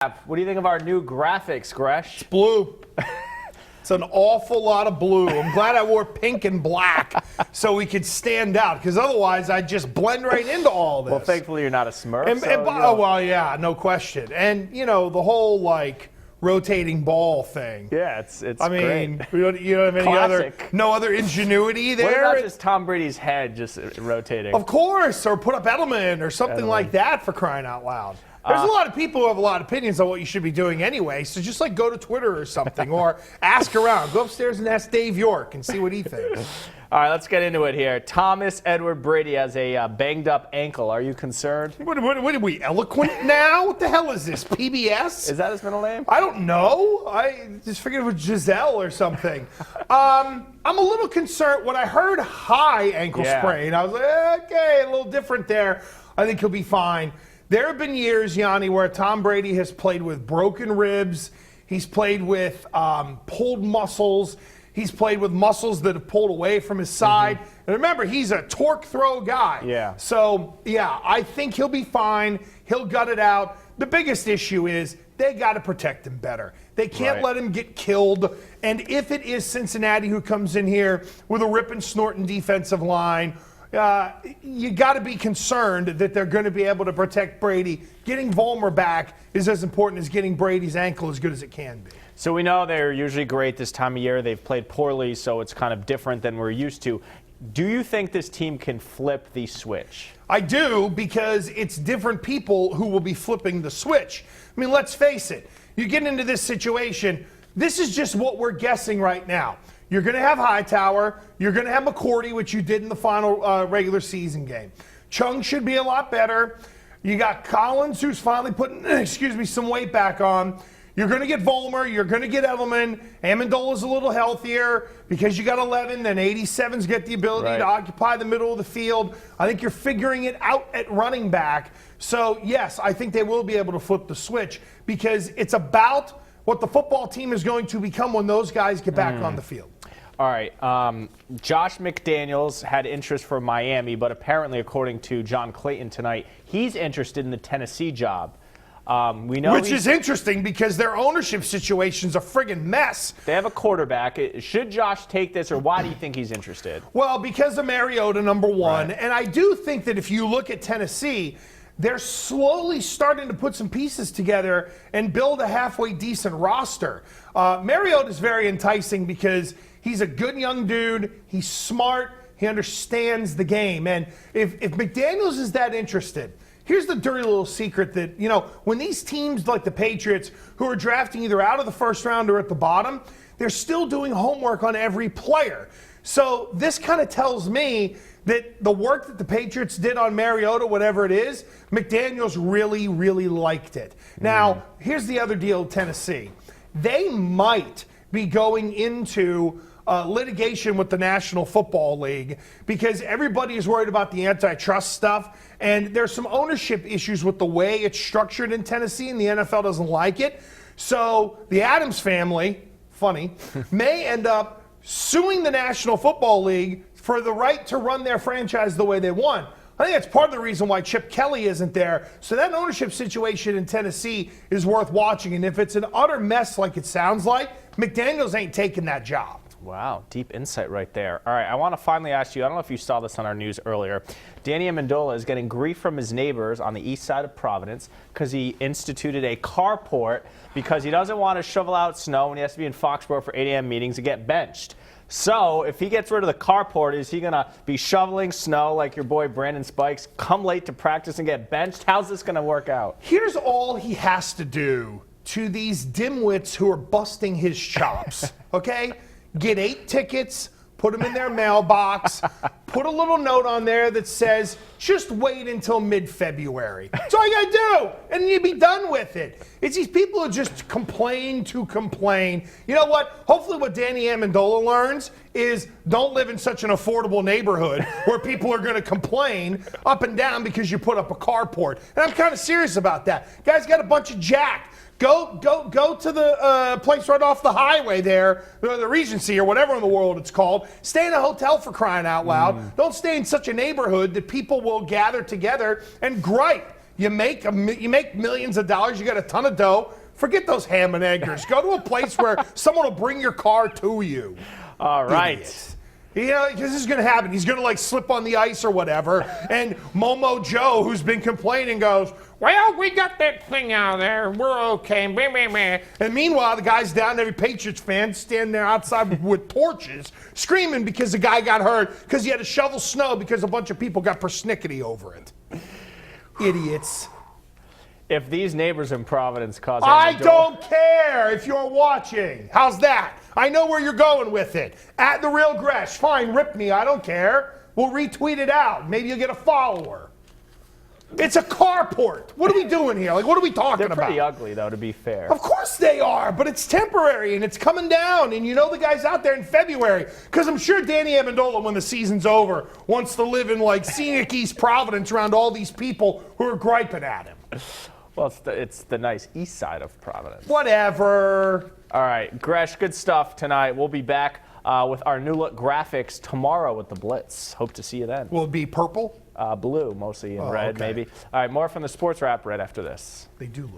What do you think of our new graphics, Gresh? It's blue. It's an awful lot of blue. I'm glad I wore pink and black so we could stand out, because otherwise I'd just blend right into all this. Well, thankfully you're not a Smurf. Oh, well, yeah, no question. And, the whole, rotating ball thing. Yeah, it's I mean, great. you don't have no other ingenuity there? What about just Tom Brady's head just rotating? Of course, or put up Edelman or something like that, for crying out loud. There's a lot of people who have a lot of opinions on what you should be doing anyway, so just go to Twitter or something, or ask around. Go upstairs and ask Dave York and see what he thinks. All right, let's get into it here. Thomas Edward Brady has a banged-up ankle. Are you concerned? What are we, eloquent now? What the hell is this, PBS? Is that his middle name? I don't know. I just figured it was Giselle or something. I'm a little concerned. When I heard high ankle sprain, I was like, okay, a little different there. I think he'll be fine. There have been years, Yianni, where Tom Brady has played with broken ribs. He's played with pulled muscles. He's played with muscles that have pulled away from his side. And remember, he's a torque throw guy. Yeah. So, yeah, I think he'll be fine. He'll gut it out. The biggest issue is they got to protect him better. They can't let him get killed. And if it is Cincinnati who comes in here with a rip and snorting defensive line, you got to be concerned that they're going to be able to protect Brady. Getting Vollmer back is as important as getting Brady's ankle as good as it can be. So we know they're usually great this time of year. They've played poorly, so it's kind of different than we're used to. Do you think this team can flip the switch? I do, because it's different people who will be flipping the switch. I mean, let's face it. You get into this situation, this is just what we're guessing right now. You're going to have Hightower. You're going to have McCourty, which you did in the final regular season game. Chung should be a lot better. You got Collins, who's finally putting, some weight back on. You're going to get Vollmer. You're going to get Edelman. Amendola's a little healthier because you got 11. Then 87's get the ability to occupy the middle of the field. I think you're figuring it out at running back. So, yes, I think they will be able to flip the switch, because it's about what the football team is going to become when those guys get back on the field. All right. Josh McDaniels had interest for Miami, but apparently, according to John Clayton tonight, he's interested in the Tennessee job. We know Which is interesting, because their ownership situation's a friggin' mess. They have a quarterback. Should Josh take this, or why do you think he's interested? Well, because of Mariota, number one. And I do think that if you look at Tennessee, they're slowly starting to put some pieces together and build a halfway decent roster. Mariota's very enticing because he's a good young dude. He's smart. He understands the game. And if McDaniels is that interested, here's the dirty little secret that, when these teams like the Patriots, who are drafting either out of the first round or at the bottom, they're still doing homework on every player. So this kind of tells me that the work that the Patriots did on Mariota, whatever it is, McDaniels really, really liked it. Now, here's the other deal with Tennessee. They might be going into litigation with the National Football League, because everybody is worried about the antitrust stuff, and there's some ownership issues with the way it's structured in Tennessee, and the NFL doesn't like it. So the Adams family, funny, may end up suing the National Football League for the right to run their franchise the way they want. I think that's part of the reason why Chip Kelly isn't there. So that ownership situation in Tennessee is worth watching. And if it's an utter mess like it sounds like, McDaniels ain't taking that job. Wow, deep insight right there. All right, I want to finally ask you, I don't know if you saw this on our news earlier, Danny Amendola is getting grief from his neighbors on the east side of Providence because he instituted a carport because he doesn't want to shovel out snow when he has to be in Foxborough for 8 a.m. meetings and get benched. So if he gets rid of the carport, is he going to be shoveling snow like your boy Brandon Spikes, come late to practice and get benched? How's this going to work out? Here's all he has to do to these dimwits who are busting his chops, okay? Get 8 tickets, put them in their mailbox, put a little note on there that says, just wait until mid-February. That's all you got to do, and you'd be done with it. It's these people who just complain to complain. You know what? Hopefully what Danny Amendola learns is don't live in such an affordable neighborhood where people are going to complain up and down because you put up a carport. And I'm kind of serious about that. Guys got a bunch of jack. Go to the place right off the highway there, the Regency or whatever in the world it's called. Stay in a hotel, for crying out loud. Don't stay in such a neighborhood that people will gather together and gripe. You make millions of dollars. You got a ton of dough. Forget those ham and eggers. Go to a place where someone will bring your car to you. All right. Idiots. You know, this is going to happen. He's going to, like, slip on the ice or whatever. And Momo Joe, who's been complaining, goes, well, we got that thing out there. We're okay. Meh, meh, meh. And meanwhile, the guys down there, every Patriots fan, standing there outside with torches, screaming because the guy got hurt because he had to shovel snow because a bunch of people got persnickety over it. Idiots. If these neighbors in Providence cause I don't care if you're watching. How's that? I know where you're going with it. At the real Gresh. Fine, rip me. I don't care. We'll retweet it out. Maybe you'll get a follower. It's a carport. What are we doing here? Like, what are we talking about? They're pretty ugly, though, to be fair. Of course they are, but it's temporary and it's coming down. And you know the guy's out there in February. Because I'm sure Danny Amendola, when the season's over, wants to live in, like, scenic East Providence around all these people who are griping at him. Well, it's the nice east side of Providence. Whatever. All right, Gresh, good stuff tonight. We'll be back with our new look graphics tomorrow with the Blitz. Hope to see you then. Will it be purple? Blue, mostly in red, okay. maybe. All right, more from the Sports Wrap right after this. They do look